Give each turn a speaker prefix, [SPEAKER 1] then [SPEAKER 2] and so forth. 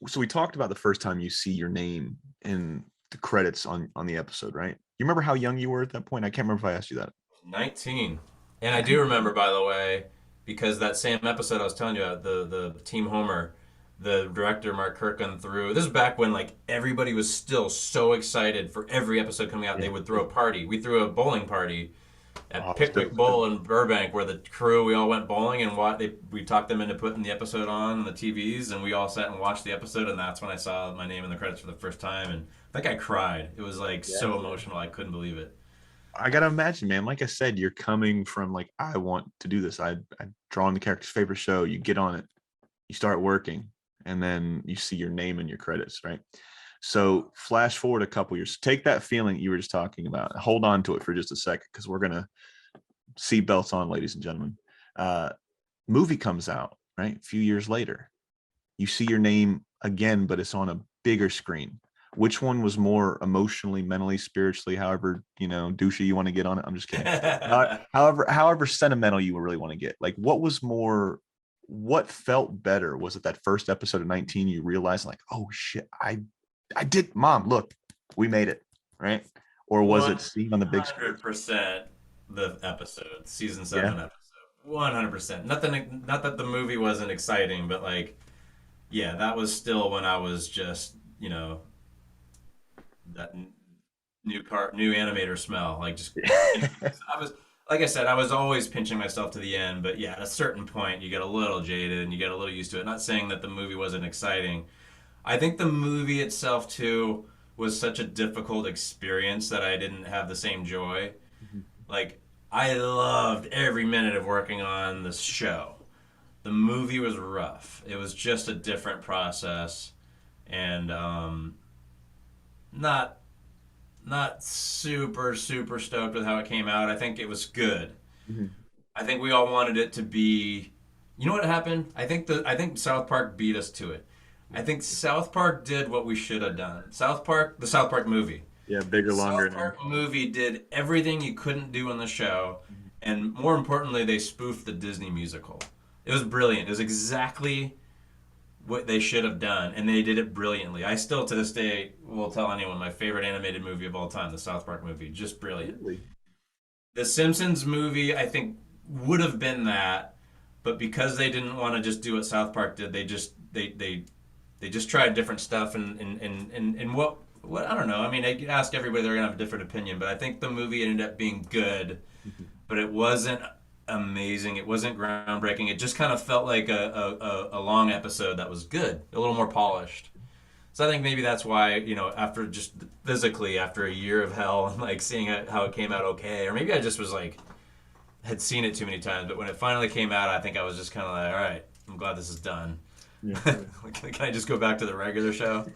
[SPEAKER 1] so we talked about the first time you see your name in the credits on the episode, right? You remember how young you were at that point? I can't remember if I asked you that.
[SPEAKER 2] 19. And I do remember, by the way, because that same episode I was telling you about, the Team Homer, the director Mark Kirkland threw. This is back when like everybody was still so excited for every episode coming out. They
[SPEAKER 1] Yeah.
[SPEAKER 2] would throw a party. We threw a bowling party at
[SPEAKER 1] Oh, it's
[SPEAKER 2] Pickwick
[SPEAKER 1] dope.
[SPEAKER 2] Bowl in Burbank, where the crew we all went bowling and we talked them into putting the episode on the TVs, and we all sat and watched the episode. And that's when I saw my name in the credits for the first time, and I think I cried. It was like
[SPEAKER 1] Yeah.
[SPEAKER 2] so emotional, I couldn't believe it.
[SPEAKER 1] I gotta imagine, man. Like I said, you're coming from like I want to do this. I draw on the character's favorite show. You get on it, you start working, and then you see your name in your credits, right? So flash forward a couple years. Take that feeling you were just talking about. Hold on to it for just a second because we're gonna see belts on, ladies and gentlemen. Uh, movie comes out, right? A few years later, you see your name again, but it's on a bigger screen. Which one was more emotionally, mentally, spiritually, however, douchey you want to get on it? I'm just kidding. However sentimental you really want to get. Like, what felt better? Was it that first episode of 19 you realized like, oh shit, I did, mom, look, we made it, right? Or was it seeing on the big screen?
[SPEAKER 2] 100% the episode, season
[SPEAKER 1] Yeah.
[SPEAKER 2] 7 episode. 100%. Nothing, not that the movie wasn't exciting, but like, yeah, that was still when I was just, that new animator smell. Like, just, I was, like I said, I was always pinching myself to the end, but yeah, at a certain point, you get a little jaded and you get a little used to it. Not saying that the movie wasn't exciting. I think the movie itself, too, was such a difficult experience that I didn't have the same joy. Like, I loved every minute of working on this show. The movie was rough. It was just a different process, and not not super stoked with how it came out. I think it was good.
[SPEAKER 1] Mhm.
[SPEAKER 2] I think we all wanted it to be. You know what happened? I think South Park beat us to it. I think South Park did what we should have done. The South Park movie.
[SPEAKER 1] Yeah, bigger, longer,
[SPEAKER 2] South
[SPEAKER 1] and
[SPEAKER 2] Park movie did everything you couldn't do in the show, and more importantly, they spoofed the Disney musical. It was brilliant. It was exactly what they should have done, and they did it brilliantly. I still, to this day, will tell anyone my favorite animated movie of all time, the South Park movie. Just brilliant.
[SPEAKER 1] really.
[SPEAKER 2] The Simpsons movie, I think, would have been that, but because they didn't want to just do what South Park did, they just tried different stuff, and what I don't know. I mean, I ask everybody, they're gonna have a different opinion, but I think the movie ended up being good, but it wasn't amazing. It wasn't groundbreaking. It just kind of felt like a long episode that was good, a little more polished. So I think maybe that's why, after just physically, after a year of hell, and like seeing how it came out okay, or maybe I just was like, had seen it too many times, but when it finally came out, I think I was just kind of like, all right, I'm glad this is done.
[SPEAKER 1] Yeah.
[SPEAKER 2] Can I just go back to the regular show?